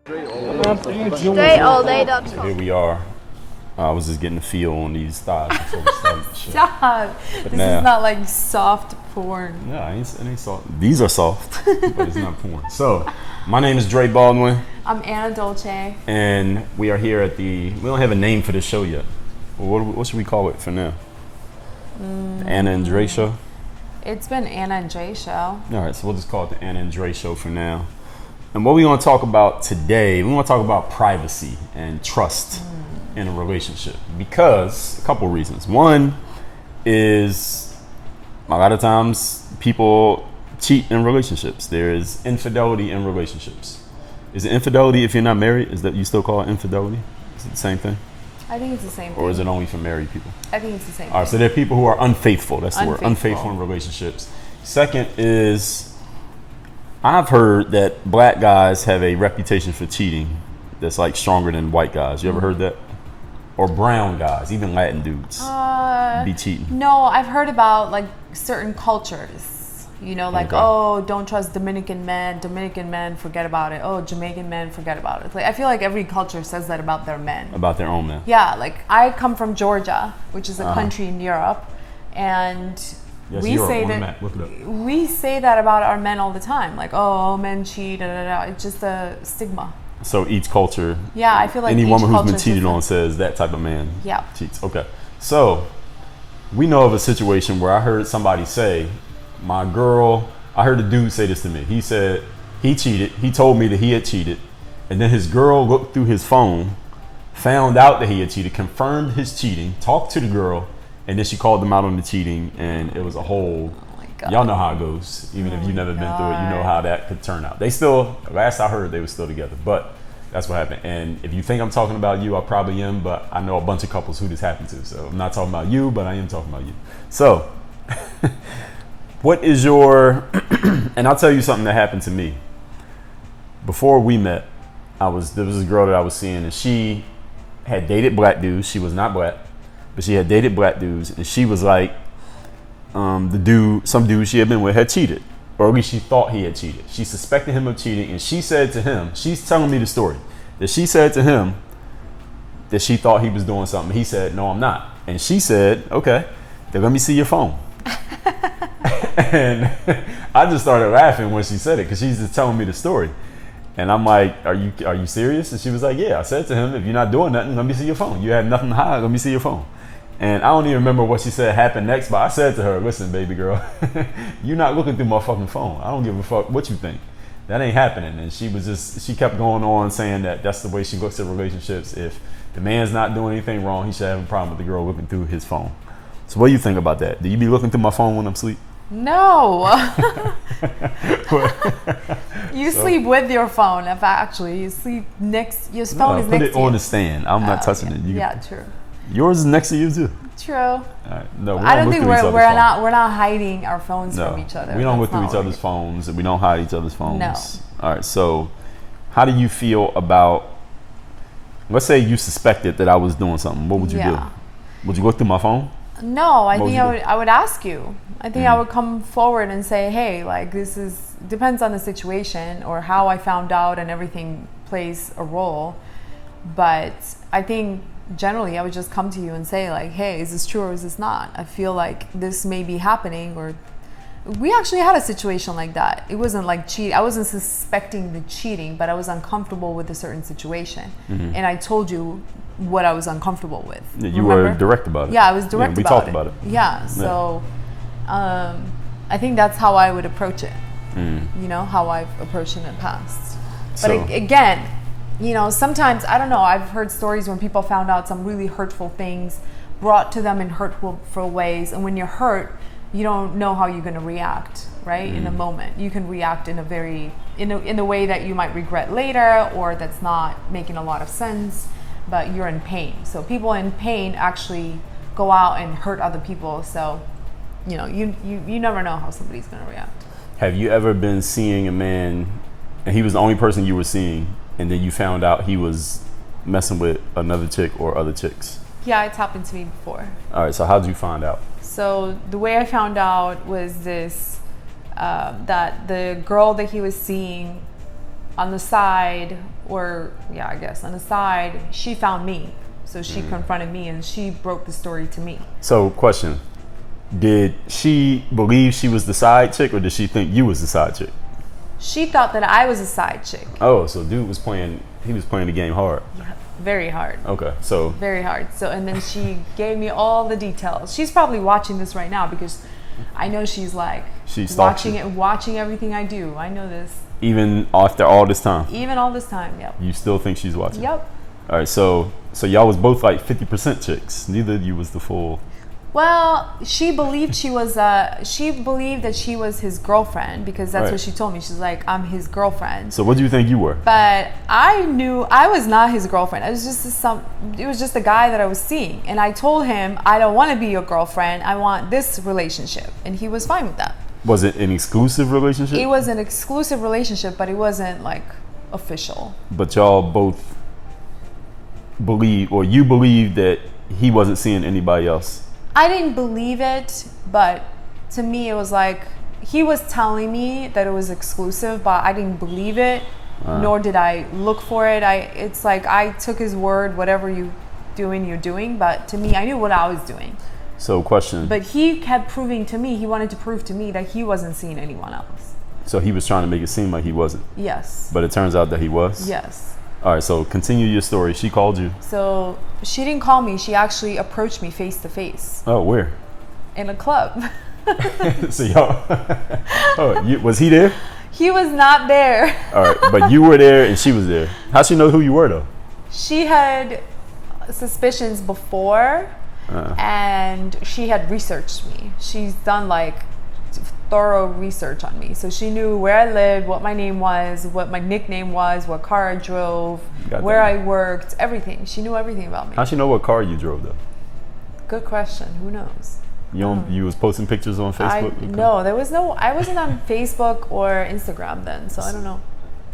StraiGtAllDay.com. Here we are. I was just getting the feel on these thighs before we started the show. Stop. But This now, is not like soft porn. Yeah, it ain't soft. These are soft, but it's not porn. So, my name is Dre Baldwin, I'm Anna Dolce. and we are here at the. We don't have a name for this show yet. What should we call it for now? The Anna and Dre Show. It's been Anna and Jay show. All right, so we'll just call it the Anna and Dre Show for now. And what we want to talk about today, we want to talk about privacy and trust in a relationship, because a couple reasons. One is a lot of times people cheat in relationships. There is infidelity in relationships. Is it infidelity if you're not married? Is that you still call it infidelity? Is it the same thing? I think it's the same thing. Or is it only for married people? I think it's the same All right, thing. so there are people who are unfaithful. That's the word. Unfaithful. Unfaithful in relationships. Second is, I've heard that black guys have a reputation for cheating that's like stronger than white guys. You ever heard that? Or brown guys, even Latin dudes, be cheating. No, I've heard about like certain cultures. You know, like, Okay. oh, don't trust Dominican men. Dominican men, forget about it. Oh, Jamaican men, forget about it. Like, I feel like every culture says that about their men. About their own men. Yeah, like I come from Georgia, which is a country in Europe, and Yes, we Europe, say on the that map. Look it up. we say that about our men all the time. Like, oh, men cheat. Da, da, da. It's just a stigma. So each culture, Yeah, I feel like any each woman who's been culture's cheated on different. says that type of man Yeah. cheats. Okay. So we know of a situation where I heard somebody say, I heard a dude say this to me. He said he cheated. He told me that he had cheated. And then his girl looked through his phone, found out that he had cheated, confirmed his cheating, talked to the girl, and then she called him out on the cheating, and it was a whole. Oh my God. Y'all know how it goes. Even if you've never been through it, you know how that could turn out. They still, last I heard, they were still together. But that's what happened. And if you think I'm talking about you, I probably am, but I know a bunch of couples who this happened to. So I'm not talking about you, but I am talking about you. So what is your, and I'll tell you something that happened to me. Before we met, there was this girl that I was seeing, and she had dated black dudes. She was not black, but she had dated black dudes, and she was like, some dude she had been with had cheated, or at least she thought he had cheated. She suspected him of cheating, and she said to him, she's telling me the story, that she said to him that she thought he was doing something. He said, no, I'm not. And she said, okay, then let me see your phone. And I just started laughing when she said it, because she's just telling me the story. And I'm like, are you serious? And she was like, yeah. I said to him, if you're not doing nothing, let me see your phone. You had nothing to hide, let me see your phone. And I don't even remember what she said happened next, but I said to her, listen, baby girl, you're not looking through my fucking phone. I don't give a fuck what you think. That ain't happening. And she kept going on saying that that's the way she looks at relationships. If the man's not doing anything wrong, he should have a problem with the girl looking through his phone. So what do you think about that? Do you be looking through my phone when I'm asleep? No. You sleep with your phone. If actually you sleep next, your phone is Put next it to you. on the stand. I'm not touching yeah. it. Yeah, true. Yours is next to you too. True. All right. No, we I don't look think through each we're other's phone. we're not hiding our phones No, from each other. we don't That's look through not each what other's phones, and we don't hide each other's phones. No. All right. So, how do you feel about? Let's say you suspected that I was doing something. What would you Yeah. do? Would you look through my phone? No, I What would think you do? I would ask you. I think I would come forward and say, hey, like this is depends on the situation or how I found out, and everything plays a role. But I think generally I would just come to you and say like, hey, is this true or is this not? I feel like this may be happening. Or we actually had a situation like that. It wasn't like cheat. I wasn't suspecting the cheating, but I was uncomfortable with a certain situation. And I told you what I was uncomfortable with. Yeah, you Remember? were direct about it. Yeah, I was direct we about talked it. about it. Yeah, so I think that's how I would approach it. You know, how I've approached it in the past. But So- again, you know, sometimes, I don't know, I've heard stories when people found out some really hurtful things brought to them in hurtful ways. And when you're hurt, you don't know how you're going to react, right? In a moment. You can react in a way that you might regret later, or that's not making a lot of sense, but you're in pain. So people in pain actually go out and hurt other people. So, you know, you never know how somebody's going to react. Have you ever been seeing a man, and he was the only person you were seeing, and then you found out he was messing with another chick or other chicks? Yeah, it's happened to me before. All right, so how did you find out? So the way I found out was this, that the girl that he was seeing on the side, or yeah, I guess on the side, she found me. So she confronted me and she broke the story to me. So, question. Did she believe she was the side chick, or did she think you was the side chick? She thought that I was a side chick. Oh, so dude was playing the game hard. Yeah, very hard. Okay, so. Very hard. So, and then she gave me all the details. She's probably watching this right now because I know she's like watching everything I do. I know this. Even after all this time? Even all this time, yep. You still think she's watching? Yep. All right, so y'all was both like 50% chicks. Neither of you was the full. Well, she believed she believed that she was his girlfriend because that's what she told me. She's like, I'm his girlfriend. So what do you think you were? But I knew I was not his girlfriend. It was just a guy that I was seeing. And I told him, I don't want to be your girlfriend. I want this relationship. And he was fine with that. Was it an exclusive relationship? It was an exclusive relationship, but it wasn't like official. But y'all both believe, or you believe that he wasn't seeing anybody else? I didn't believe it, but to me it was like he was telling me that it was exclusive, but I didn't believe it, nor did I look for it. It's like I took his word, whatever you're doing, but to me, I knew what I was doing. So question. But he kept proving to me, he wanted to prove to me that he wasn't seeing anyone else. So he was trying to make it seem like he wasn't? Yes. But it turns out that he was? Yes. All right, so continue your story. She called you. So she didn't call me. She actually approached me face to face. Oh, where? In a club. So y'all, was he there? He was not there. All right, but you were there and she was there. How'd she know who you were though? She had suspicions before and she had researched me. She's done like thorough research on me. So she knew where I lived, what my name was, what my nickname was, what car I drove, where I worked, everything. She knew everything about me. How'd she know what car you drove though? Good question. Who knows? You was posting pictures on Facebook? No, I wasn't on Facebook or Instagram then, so I don't know.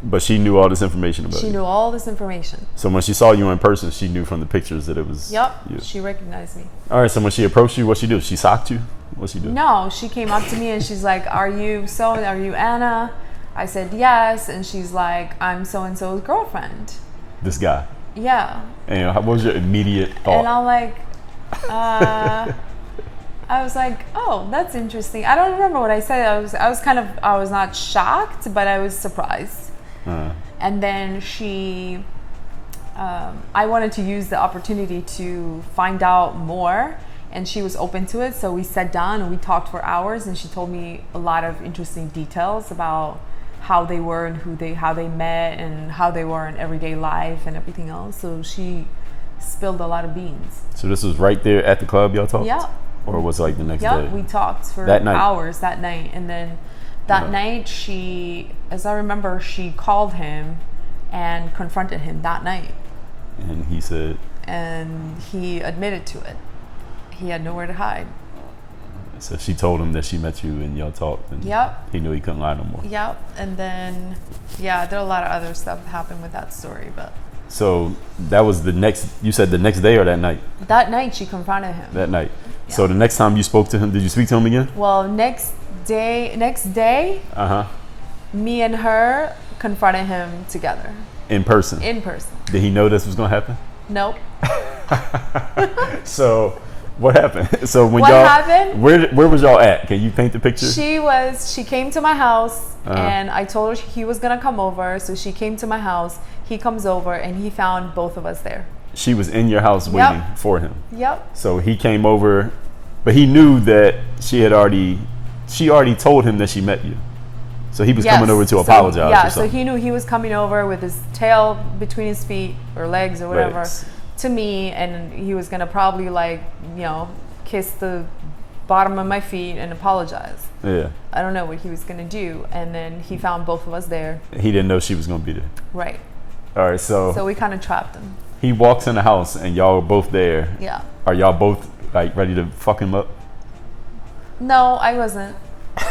But she knew all this information about you? She knew all this information. So when she saw you in person, she knew from the pictures that it was you? She recognized me. All right, so when she approached you, what'd she do? She socked you? What'd she do? No, she came up to me and she's like, are you Anna? I said, yes. And she's like, I'm so-and-so's girlfriend. This guy? Yeah. And what was your immediate thought? And I'm like, I was like, oh, that's interesting. I don't remember what I said. I was not shocked, but I was surprised. And then I wanted to use the opportunity to find out more, and she was open to it. So we sat down and we talked for hours, and she told me a lot of interesting details about how they were and how they met and how they were in everyday life and everything else. So she spilled a lot of beans. So this was right there at the club y'all talked? Yeah. Or was it like the next day? Yeah, we talked for hours that night. And then that night as I remember, she called him and confronted him that night. And he said? And he admitted to it. He had nowhere to hide. So she told him that she met you and y'all talked. And he knew he couldn't lie no more. Yep. And then, there are a lot of other stuff that happened with that story, but. So that was you said the next day or that night? That night she confronted him. That night. Yeah. So the next time you spoke to him, did you speak to him again? Well, next day, me and her confronted him together. In person? In person. Did he know this was going to happen? Nope. So what happened? So when happened? Where was y'all at? Can you paint the picture? She came to my house and I told her he was going to come over. So she came to my house. He comes over and he found both of us there. She was in your house waiting for him. Yep. So he came over, but he knew that she already told him that she met you. So he was coming over to apologize. Yeah, so he knew he was coming over with his tail between his feet or legs or whatever to me, and he was gonna probably kiss the bottom of my feet and apologize. Yeah. I don't know what he was gonna do, and then he found both of us there. He didn't know she was gonna be there. Right. All right, so we kind of trapped him. He walks in the house and y'all are both there. Yeah. Are y'all both ready to fuck him up? No, I wasn't.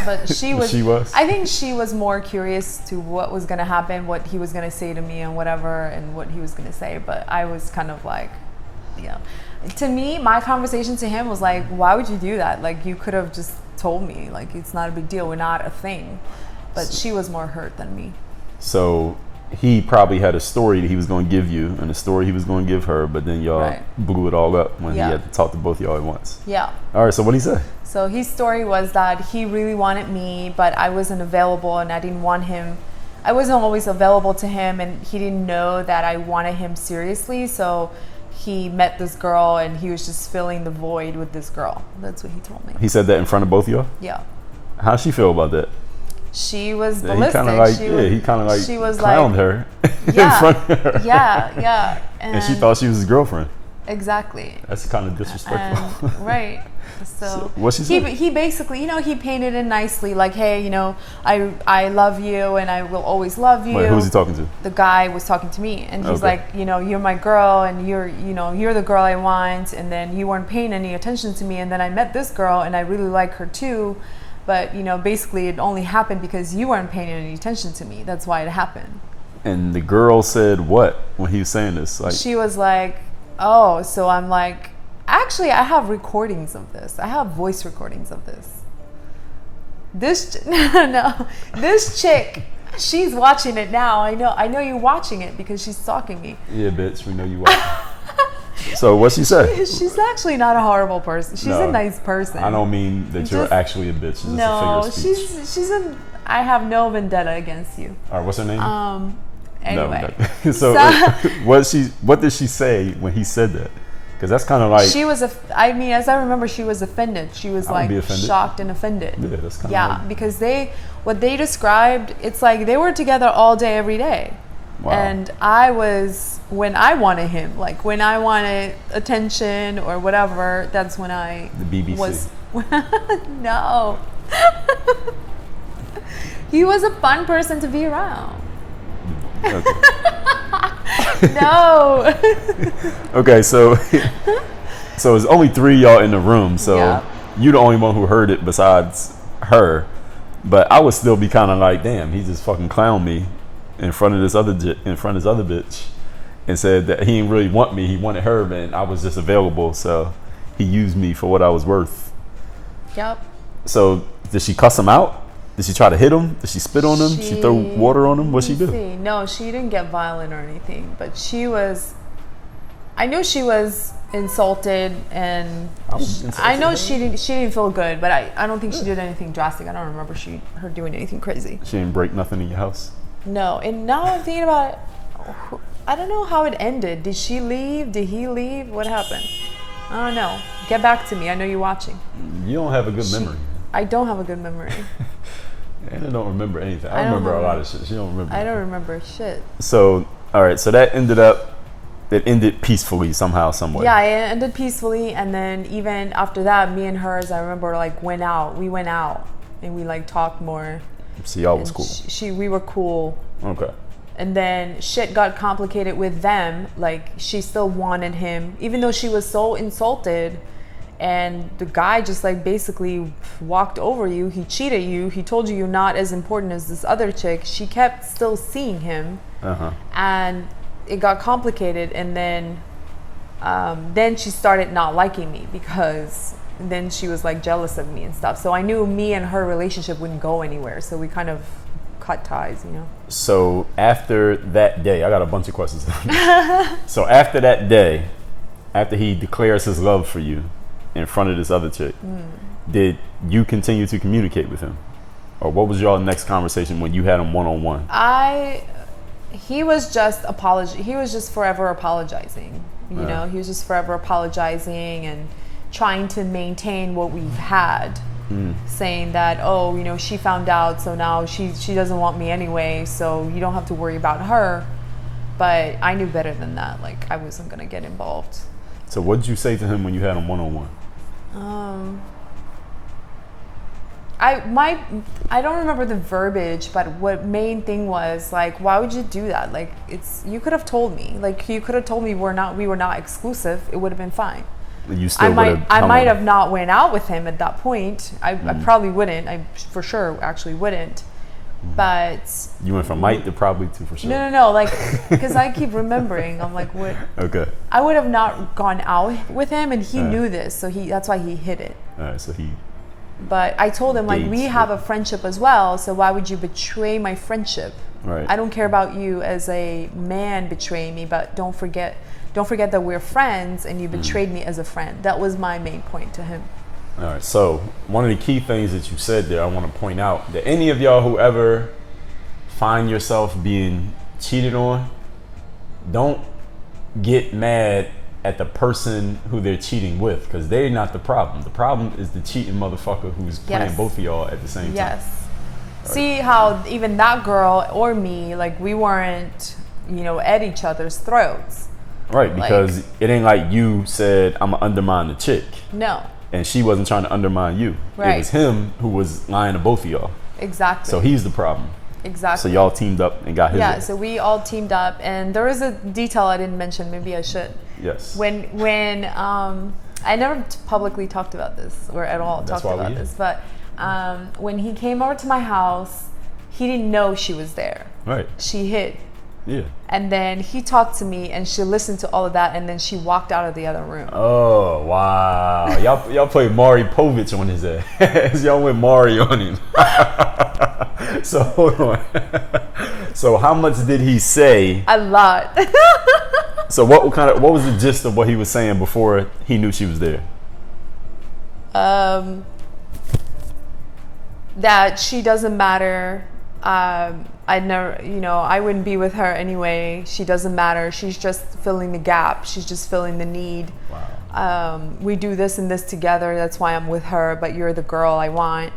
But she was. She was? I think she was more curious to what was going to happen, what he was going to say to me and whatever, and what he was going to say. But I was kind of like, to me, my conversation to him was like, why would you do that? Like, you could have just told me. Like, it's not a big deal. We're not a thing. But she was more hurt than me. So he probably had a story that he was going to give you and a story he was going to give her, but then y'all blew it all up when he had to talk to both y'all at once. Yeah. All right, so what did he say? So his story was that he really wanted me, but I wasn't available and I didn't want him. I wasn't always available to him, and he didn't know that I wanted him seriously. So he met this girl and he was just filling the void with this girl. That's what he told me. He said that in front of both of y'all? Yeah. How'd she feel about that? She was ballistic. He kind of like she was clowned her in front of her. Yeah. And she thought she was his girlfriend. Exactly. That's kind of disrespectful. Right. So what she said? He basically, he painted it nicely, like, hey, I love you and I will always love you. Wait, who was he talking to? The guy was talking to me, and he's like, you're my girl, and you're the girl I want, and then you weren't paying any attention to me, and then I met this girl, and I really like her too, but basically it only happened because you weren't paying any attention to me. That's why it happened. And the girl said what when he was saying this? Like, she was like, oh, so I'm like, actually, I have recordings of this. I have voice recordings of this. This chick, she's watching it now. I know you're watching it because she's stalking me. Yeah, bitch, we know you watching. So what'd she say? She's actually not a horrible person. She's a nice person. I don't mean that you're actually a bitch. It's just a figure of speech. I have no vendetta against you. All right, what's her name? Anyway. No. So what did she say when he said that? Because that's kind of like... She was, as I remember, she was offended. She was like shocked and offended. Yeah, that's kind of like... because what they described, it's like they were together all day, every day. Wow. And I was, when I wanted him, like when I wanted attention or whatever, that's when I... The BBC. Was... No. He was a fun person to be around. Okay. No. Okay, so it's only 3 y'all in the room, so you the only one who heard it besides her. But I would still be kind of like, damn, he just fucking clowned me in front of this other bitch, and said that he didn't really want me, he wanted her, and I was just available, so he used me for what I was worth. Yep. So did she cuss him out? Did she try to hit him? Did she spit on him? She throw water on him? What'd she do? No, she didn't get violent or anything, but I knew she was insulted, and I know she didn't feel good, but I don't think she did anything drastic. I don't remember her doing anything crazy. She didn't break nothing in your house? No, and now I'm thinking about it, I don't know how it ended. Did she leave? Did he leave? What happened? I don't know. Get back to me. I know you're watching. You don't have a good memory. I don't have a good memory. Anna don't remember anything. I remember a lot of shit. She don't remember. I don't remember shit. So, all right. So that ended peacefully somehow, some way. Yeah, it ended peacefully, and then even after that, me and hers, I remember like went out. We went out and we like talked more. So y'all was cool. We were cool. Okay. And then shit got complicated with them. Like she still wanted him, even though she was so insulted. And the guy just like basically walked over you. He cheated you. He told you you're not as important as this other chick. She kept still seeing him. And it got complicated. And then she started not liking me, because then she was like jealous of me and stuff. So I knew me and her relationship wouldn't go anywhere. So we kind of cut ties, So after that day, I got a bunch of questions. So after that day, after he declares his love for you in front of this other chick, did you continue to communicate with him, or what was your next conversation when you had him one-on-one? He was just forever apologizing. He was just forever apologizing and trying to maintain what we've had, saying that, she found out, so now she doesn't want me anyway, so you don't have to worry about her. But I knew better than that. Like, I wasn't gonna get involved. So what did you say to him when you had him one-on-one? I don't remember the verbiage, but what main thing was like, why would you do that? Like, you could have told me. Like, you could have told me we were not exclusive. It would have been fine. You still I might have not went out with him at that point. I probably wouldn't. I for sure actually wouldn't. But you went from might to probably to for sure. No. Like, because I keep remembering. I'm like, what? Okay. I would have not gone out with him, and he knew this, so that's why he hid it. All right. So he. But I told him, like, we have a friendship as well, so why would you betray my friendship Right. I don't care about you as a man betraying me, but don't forget that we're friends and you betrayed me as a friend. That was my main point to him. All right. So one of the key things that you said there, I want to point out that any of y'all who ever find yourself being cheated on, don't get mad at the person who they're cheating with, because they're not the problem. The problem is the cheating motherfucker who's playing both of y'all at the same time. Yes. Right. See how even that girl or me, like, we weren't, at each other's throats. Right, because it ain't like you said, I'm gonna undermine the chick. No. And she wasn't trying to undermine you. Right. It was him who was lying to both of y'all. Exactly. So he's the problem. Exactly. So y'all teamed up and got his. Yeah, so we all teamed up, and there is a detail I didn't mention. Maybe I should. Yes. When I never publicly talked about this or at all talked about this, but when he came over to my house, he didn't know she was there. Right. She hid. Yeah. And then he talked to me, and she listened to all of that, and then she walked out of the other room. Oh wow! y'all played Maury Povich on his ass. Y'all went Maury on him. So hold on. So how much did he say? A lot. So what was the gist of what he was saying before he knew she was there? That she doesn't matter. I'd never, I wouldn't be with her anyway. She doesn't matter. She's just filling the gap. She's just filling the need. Wow. We do this and this together. That's why I'm with her. But you're the girl I want.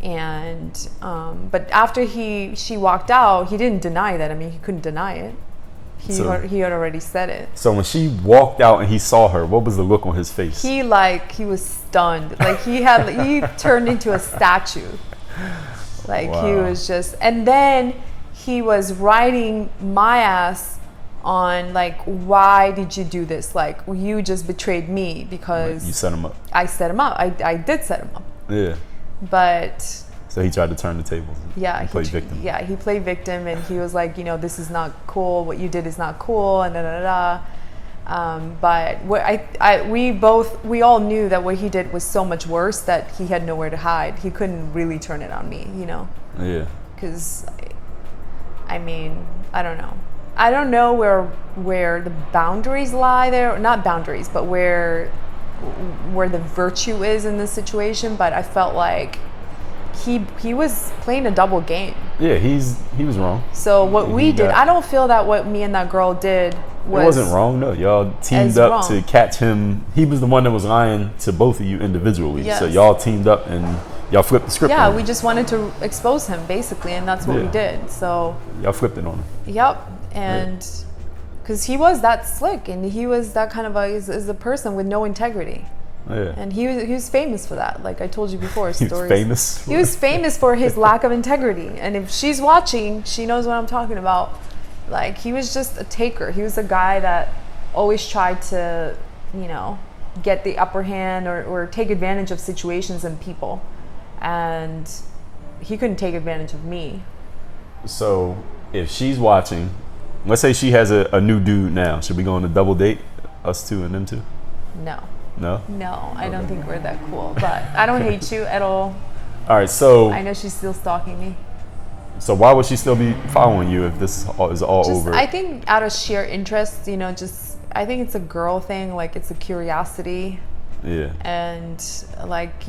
And but after she walked out, he didn't deny that. I mean, he couldn't deny it. He had already said it. So when she walked out and he saw her, what was the look on his face? He was stunned. Like he turned into a statue. Like wow. He was just, and then he was riding my ass on like, why did you do this? Like, you just betrayed me because you set him up. I set him up. I did set him up. Yeah. But so he tried to turn the tables. Yeah, he played victim. Yeah, he played victim, and he was like, this is not cool. What you did is not cool, and da da da. But we all knew that what he did was so much worse that he had nowhere to hide. He couldn't really turn it on me, Yeah. Because, I mean, I don't know. I don't know where the boundaries lie there. Not boundaries, but where the virtue is in this situation. But I felt like he was playing a double game. Yeah, he was wrong. So what we did, I don't feel that what me and that girl did wasn't wrong. No, y'all teamed up to catch him. He was the one that was lying to both of you individually. Yes. So y'all teamed up and y'all flipped the script. Yeah, we just wanted to expose him basically, and that's what we did. So y'all flipped it on him. Yep, and because he was that slick, and he was that kind of is a person with no integrity. Yeah. And he was famous for that. Like I told you before, he was famous for his lack of integrity. And if she's watching, she knows what I'm talking about. Like, he was just a taker. He was a guy that always tried to, get the upper hand or take advantage of situations and people. And he couldn't take advantage of me. So if she's watching, let's say she has a new dude now. Should we go on a double date, us two and them two? No. No? No, I don't think we're that cool. But I don't hate you at all. All right, so I know she's still stalking me. So why would she still be following you if this is all over? I think out of sheer interest, I think it's a girl thing. Like, it's a curiosity. Yeah. And like,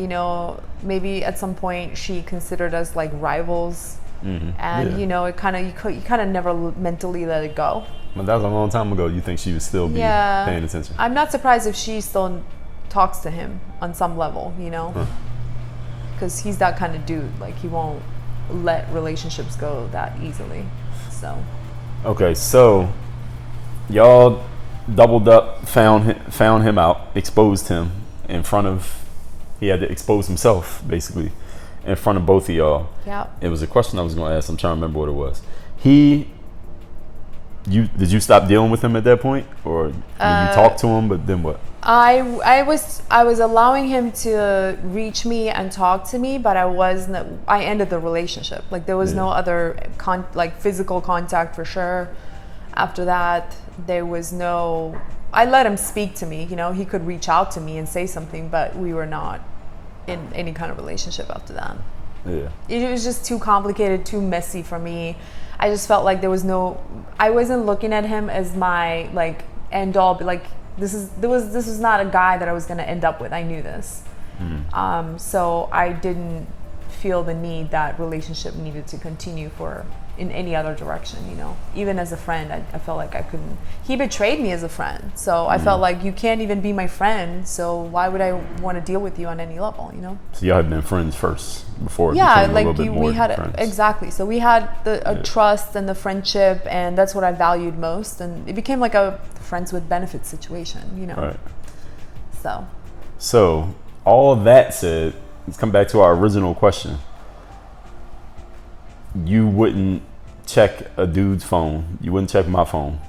maybe at some point she considered us like rivals. Mm-hmm. And you kind of never mentally let it go. But that was a long time ago. You think she would still be paying attention? I'm not surprised if she still talks to him on some level, because he's that kind of dude. Like, he won't let relationships go that easily. So okay, so y'all doubled up, found him out, exposed him in front of. He had to expose himself basically in front of both of y'all. Yeah. It was a question I was going to ask. I'm trying to remember what it was. Did you stop dealing with him at that point, or you talked to him, but then what? I was allowing him to reach me and talk to me, but I ended the relationship. Like, there was no other physical contact for sure. After that, there was no. I let him speak to me. He could reach out to me and say something, but we were not in any kind of relationship after that. Yeah. It was just too complicated, too messy for me. I just felt like I wasn't looking at him as my like end all. Like this was not a guy that I was gonna end up with. I knew this. So I didn't feel the need that relationship needed to continue in any other direction, you know. Even as a friend, I felt like I couldn't. He betrayed me as a friend, so I felt like you can't even be my friend. So why would I want to deal with you on any level, you know? So y'all had been friends first before. Yeah, it like a little bit more we had friends. exactly. So we had a trust and the friendship, and that's what I valued most. And it became like a friends with benefits situation, you know. Right. So all of that said, let's come back to our original question. You wouldn't check a dude's phone. You wouldn't check my phone.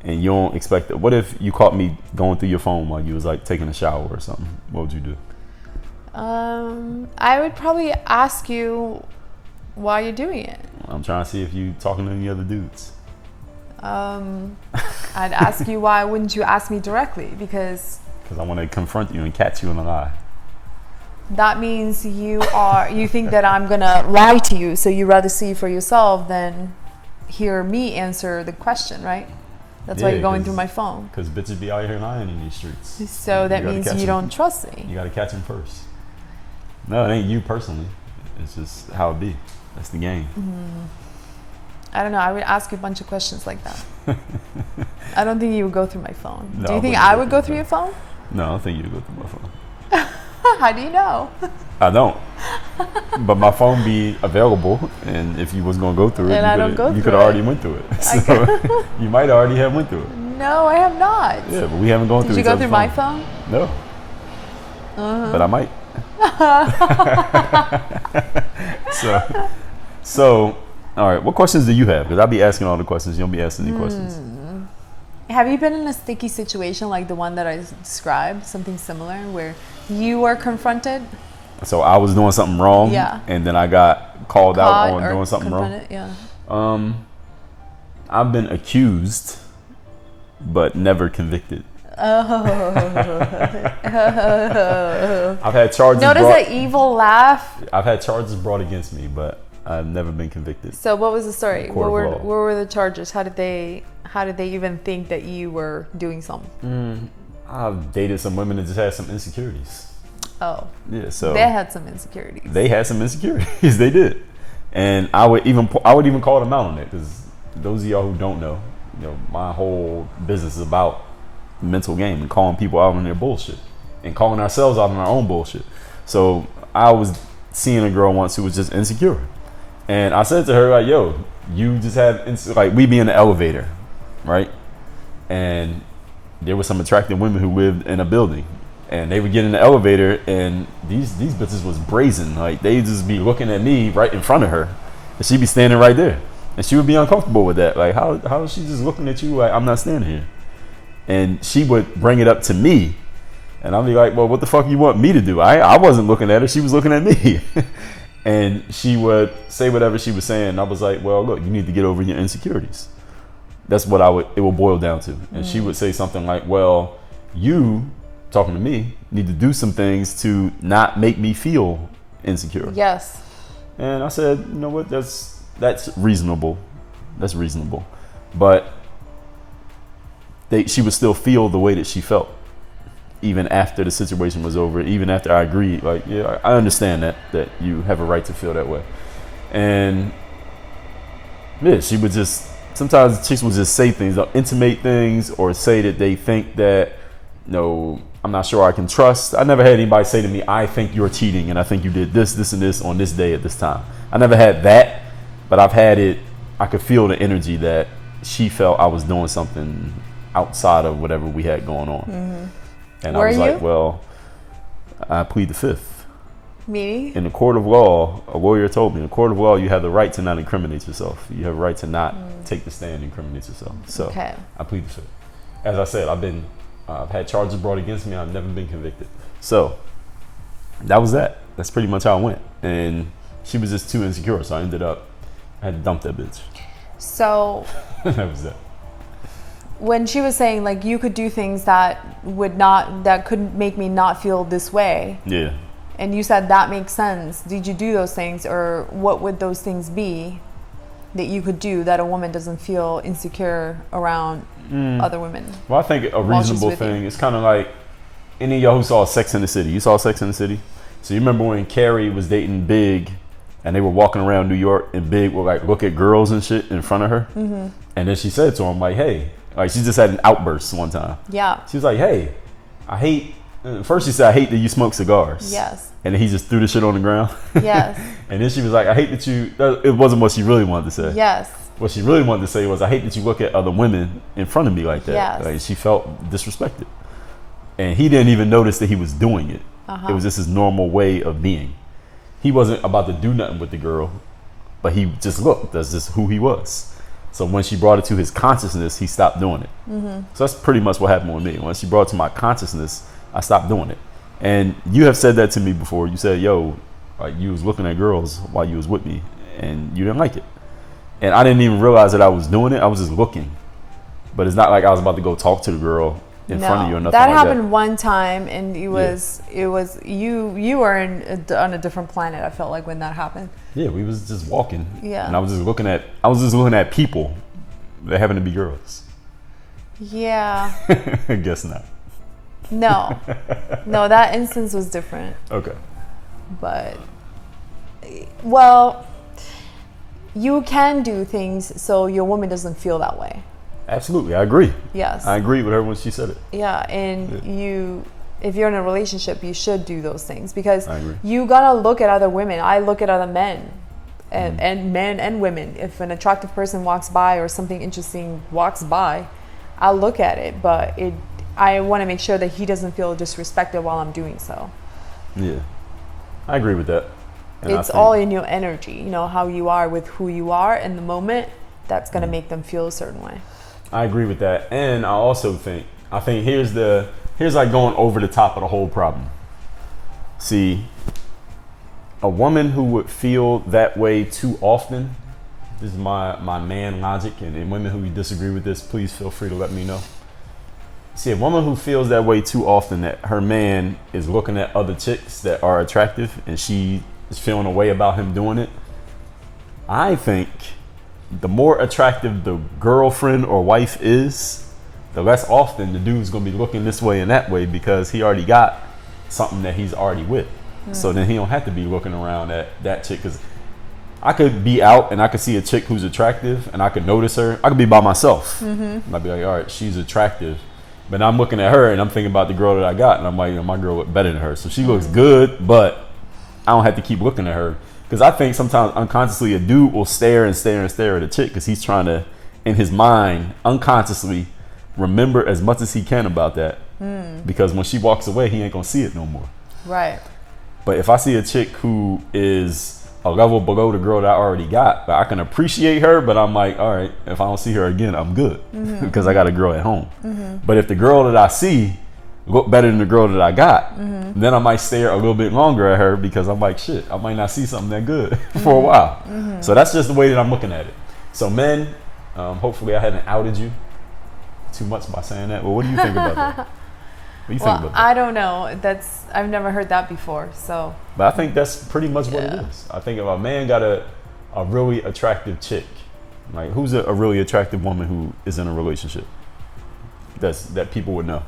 And you don't expect it. What if you caught me going through your phone while you was like taking a shower or something? What would you do? I would probably ask you why you're doing it. I'm trying to see if you talking to any other dudes. I'd ask you why wouldn't you ask me directly? Because I want to confront you and catch you in a lie. That means you think that I'm gonna lie to you, so you rather see for yourself than hear me answer the question, right? That's why you're going through my phone. Because bitches be out here lying in these streets. So that means you don't trust me. You got to catch them first. No, it ain't you personally. It's just how it be. That's the game. I don't know. I would ask you a bunch of questions like that. I don't think you would go through my phone. No, do you think I would go through your phone? No, I don't think you would go through my phone. How do you know? I don't. But my phone be available, and if you was gonna go through it, you could have already went through it. So you might already have went through it. No, I have not. Yeah, but we haven't gone through. Did you go through my phone? No. But I might. So, all right. What questions do you have? Because I'll be asking all the questions. You don't be asking any questions. Have you been in a sticky situation like the one that I described, something similar, where you were confronted? So I was doing something wrong, and then I got called out on doing something wrong. Yeah. I've been accused, but never convicted. Oh. I've had charges. Notice that evil laugh. I've had charges brought against me, but I've never been convicted. So what was the story? What were the charges? How did they even think that you were doing something? I've dated some women that just had some insecurities. Oh. Yeah, so they had some insecurities. They had some insecurities. They did. And I would even call them out on it, because those of y'all who don't know, my whole business is about mental game and calling people out on their bullshit and calling ourselves out on our own bullshit. So I was seeing a girl once who was just insecure. And I said to her, like, yo, you just have, like, we be in the elevator, right? And there were some attractive women who lived in a building, and they would get in the elevator, and these bitches was brazen. Like, they just be looking at me right in front of her, and she'd be standing right there, and she would be uncomfortable with that. Like, how is she just looking at you like I'm not standing here? And she would bring it up to me, and I'd be like, well, what the fuck you want me to do? I wasn't looking at her, she was looking at me. And she would say whatever she was saying. I was like, well, look, you need to get over your insecurities. That's what it will boil down to. And she would say something like, well, you, talking to me, need to do some things to not make me feel insecure. Yes. And I said, you know what, that's reasonable. That's reasonable. But she would still feel the way that she felt, even after the situation was over, even after I agreed. Like, yeah, I understand that you have a right to feel that way. And yeah, she would just, sometimes chicks would just say things, intimate things, or say that they think that, I'm not sure I can trust. I never had anybody say to me, I think you're cheating, and I think you did this, and this on this day at this time. I never had that, but I've had it. I could feel the energy that she felt I was doing something outside of whatever we had going on. And I was like, well, I plead the fifth. Meaning? In the court of law, a lawyer told me, in the court of law, you have the right to not incriminate yourself. You have a right to not take the stand and incriminate yourself. So I plead the fifth. As I said, I've had charges brought against me. I've never been convicted. So that was that. That's pretty much how it went. And she was just too insecure. So I had to dump that bitch. So that was that. When she was saying, like, you could do things that could make me not feel this way. Yeah. And you said that makes sense. Did you do those things, or what would those things be that you could do that a woman doesn't feel insecure around other women? Well, I think a reasonable thing, it's kind of like any of y'all who saw Sex in the City. You saw Sex in the City? So you remember when Carrie was dating Big and they were walking around New York and Big would like look at girls and shit in front of her? Mm-hmm. And then she said to him like, hey, like she just had an outburst one time. Yeah. She was like, hey, first she said, I hate that you smoke cigars. Yes. And then he just threw the shit on the ground. Yes. And then she was like, I hate that you, it wasn't what she really wanted to say. Yes. What she really wanted to say was, I hate that you look at other women in front of me like that. Yes. Like, she felt disrespected. And he didn't even notice that he was doing it. It was just his normal way of being. He wasn't about to do nothing with the girl, but he just looked. That's just who he was. So when she brought it to his consciousness, he stopped doing it. Mm-hmm. So that's pretty much what happened with me. When she brought it to my consciousness, I stopped doing it. And you have said that to me before. You said, yo, like you was looking at girls while you was with me and you didn't like it. And I didn't even realize that I was doing it. I was just looking. But it's not like I was about to go talk to the girl in front of you or nothing that like happened one time, and it was you were on a different planet. I felt like when that happened. Yeah, we was just walking. Yeah. And I was just looking at people that happen to be girls. Yeah. I guess not. No, that instance was different. Okay. But, well, you can do things so your woman doesn't feel that way. Absolutely, I agree. Yes. I agree with her when she said it. Yeah, and if you're in a relationship, you should do those things because you gotta look at other women. I look at other men, and men and women. If an attractive person walks by or something interesting walks by, I'll look at it, but I want to make sure that he doesn't feel disrespected while I'm doing so. Yeah, I agree with that. And it's all in your energy, you know, how you are with who you are in the moment. That's going to make them feel a certain way. I agree with that. And I also think here's like going over the top of the whole problem. See, a woman who would feel that way too often, this is my man logic, and women who disagree with this, please feel free to let me know. See, a woman who feels that way too often, that her man is looking at other chicks that are attractive and she is feeling a way about him doing it, I think the more attractive the girlfriend or wife is, the less often the dude's gonna be looking this way and that way because he already got something that he's already with. So then he don't have to be looking around at that chick. Because I could be out and I could see a chick who's attractive and I could notice her. I could be by myself. And I'd be like, all right, she's attractive. But I'm looking at her and I'm thinking about the girl that I got. And I'm like, you know, my girl look better than her. So she looks good, but I don't have to keep looking at her. Because I think sometimes unconsciously a dude will stare and stare and stare at a chick because he's trying to, in his mind, unconsciously remember as much as he can about that. Because when she walks away, he ain't going to see it no more. Right. But if I see a chick who is a level below the girl that I already got, but I can appreciate her, but I'm like, all right, if I don't see her again, I'm good because I got a girl at home. But if the girl that I see look better than the girl that I got, then I might stare a little bit longer at her because I'm like, shit, I might not see something that good for a while. So that's just the way that I'm looking at it. So men, hopefully I haven't outed you too much by saying that. Well, what do you think about that? What do you think about that? I don't know. I've never heard that before. So, but I think that's pretty much what it is. I think if a man got a really attractive chick, like who's a really attractive woman who is in a relationship that people would know?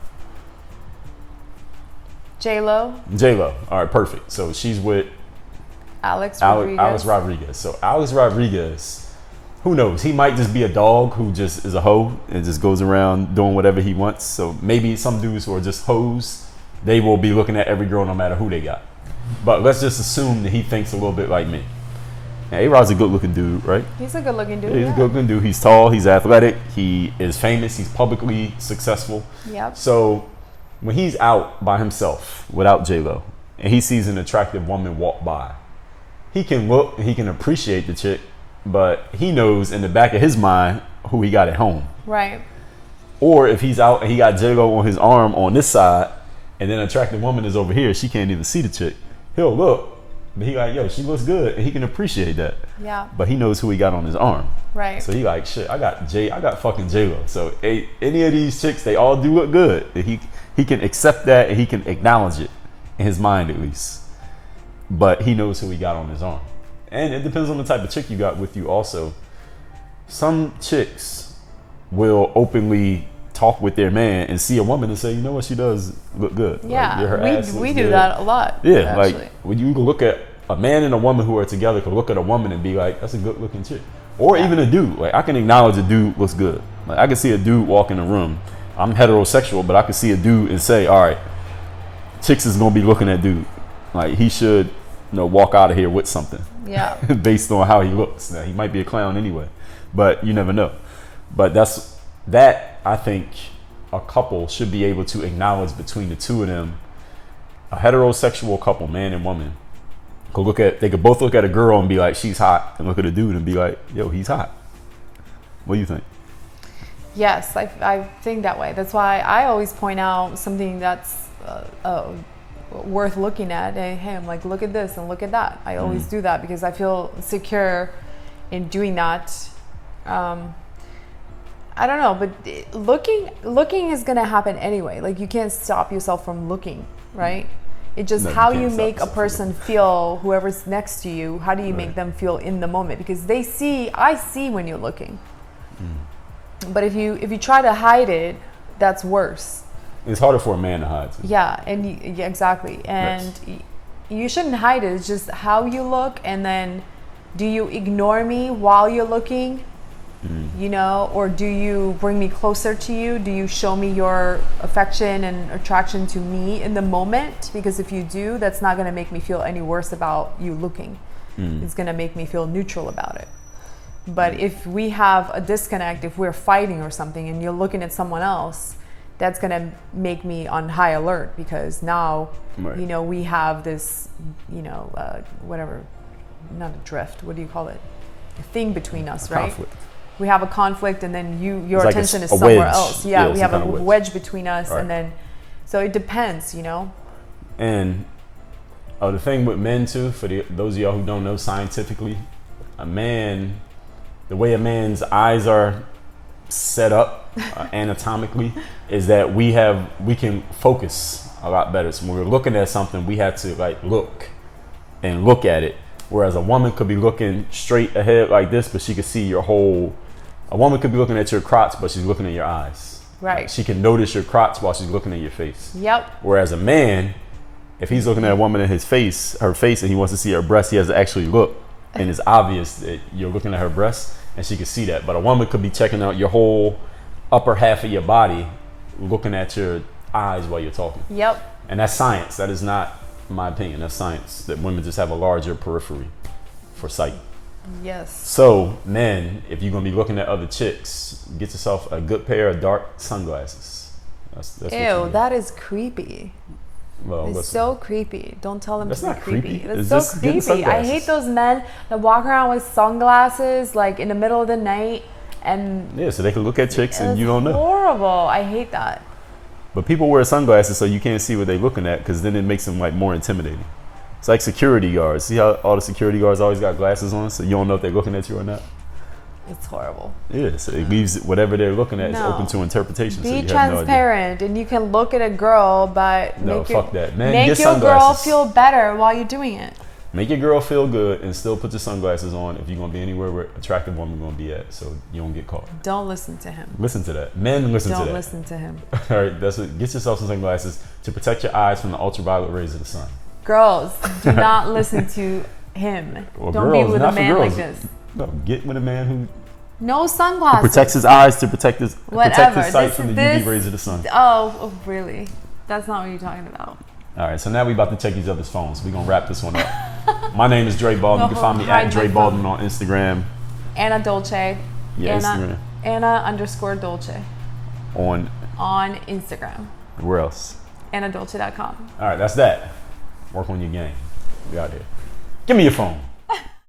J-Lo. All right, perfect. So she's with Alex Rodriguez. So Alex Rodriguez, who knows? He might just be a dog who just is a hoe and just goes around doing whatever he wants. So maybe some dudes who are just hoes, they will be looking at every girl no matter who they got. But let's just assume that he thinks a little bit like me. Now, A-Rod's a good-looking dude, right? He's a good-looking dude. Yeah, he's a good-looking dude. He's tall. He's athletic. He is famous. He's publicly successful. Yep. So when he's out by himself without J-Lo and he sees an attractive woman walk by, he can look and he can appreciate the chick, but he knows in the back of his mind who he got at home. Right. Or if he's out and he got J-Lo on his arm on this side and then an attractive woman is over here, she can't even see the chick. He'll look, but he like, yo, she looks good, and he can appreciate that. Yeah. But he knows who he got on his arm. Right. So he like, shit, I got fucking J-Lo. So any of these chicks, they all do look good. He can accept that and he can acknowledge it in his mind at least. but he knows who he got on his arm. And it depends on the type of chick you got with you also. Some chicks will openly talk with their man and see a woman and say, you know what, she does look good. Yeah, like, her ass we looks do good. that a lot. Yeah, actually. like when you can look at a man and a woman who are together, can look at a woman and be like, that's a good looking chick. Or even a dude. Like I can acknowledge a dude looks good. Like I can see a dude walk in the room. I'm heterosexual, but I can see a dude and say, all right, chicks is gonna be looking at dude. Like he should, walk out of here with something. Yeah. Based on how he looks. Now, he might be a clown anyway, but you never know. But that I think a couple should be able to acknowledge between the two of them. A heterosexual couple, man and woman, they could both look at a girl and be like, she's hot, and look at a dude and be like, yo, he's hot. What do you think? Yes, I think that way. That's why I always point out something that's worth looking at. Hey, I'm like, look at this and look at that. I always do that because I feel secure in doing that. I don't know, but looking is gonna happen anyway. Like you can't stop yourself from looking, right? It's just how you make a person feel, whoever's next to you. How do you make them feel in the moment? Because I see when you're looking. But if you try to hide it, that's worse. It's harder for a man to hide. Yeah, and exactly. And you shouldn't hide it. It's just how you look, and then do you ignore me while you're looking? Or do you bring me closer to you? Do you show me your affection and attraction to me in the moment? Because if you do, that's not going to make me feel any worse about you looking. It's going to make me feel neutral about it. But if we have a disconnect, if we're fighting or something and you're looking at someone else, that's going to make me on high alert because now, we have this, whatever, not a drift, what do you call it? A thing between us, right? Conflict. We have a conflict and then your like attention is a somewhere wedge. else. Yeah, we have a wedge. wedge between us Right. and then, so it depends, And the thing with men too, for those of y'all who don't know scientifically, the way a man's eyes are set up anatomically is that we can focus a lot better. So when we're looking at something, we have to look at it. Whereas a woman could be looking straight ahead like this, but she could see your whole. A woman could be looking at your crotch, but she's looking at your eyes. Right. She can notice your crotch while she's looking at your face. Yep. Whereas a man, if he's looking at a woman in her face, and he wants to see her breast, he has to actually look. And it's obvious that you're looking at her breast, and she can see that. But a woman could be checking out your whole upper half of your body, looking at your eyes while you're talking. Yep. And that's science. That is not my opinion. That's science. That women just have a larger periphery for sight. Yes. So, men, if you're gonna be looking at other chicks, get yourself a good pair of dark sunglasses. That's Ew, that is creepy. Well, it's so creepy. Don't tell them that's to be not creepy. creepy. It's It's so just getting creepy. I hate sunglasses. those men that walk around with sunglasses like in the middle of the night and Yeah, so they can look at chicks and you don't know. Horrible. I hate that. But people wear sunglasses so you can't see what they're looking at because then it makes them more intimidating. It's like security guards. See how all the security guards always got glasses on so you don't know if they're looking at you or not? It's horrible. Yeah, so it leaves whatever they're looking at is No. open to interpretation. Be so you have transparent and you can look at a girl but No, make fuck that. Man, make get your girl sunglasses. feel better while you're doing it. Make your girl feel good and still put your sunglasses on if you're going to be anywhere where attractive woman going to be at so you don't get caught. Don't listen to him. Listen to that. Men, listen to that. Don't listen to him. All right, that's it. Get yourself some sunglasses to protect your eyes from the ultraviolet rays of the sun. Girls, do not listen to him. Well, Don't girls, be with a not for man like girls. this. No, get with a man who No sunglasses. protects his eyes to protect his Whatever. sight from the UV rays of the sun. Oh, really? That's not what you're talking about. All right, so now we about to check each other's phones. We're going to wrap this one up. My name is Dre Baldwin. You can find me Hide at Dre my Baldwin on Instagram. Anna Dolce. Yeah, Instagram. Anna_Dolce. On Instagram. where else? AnnaDolce.com. All right, that's that. Work on your game. We out here. Give me your phone.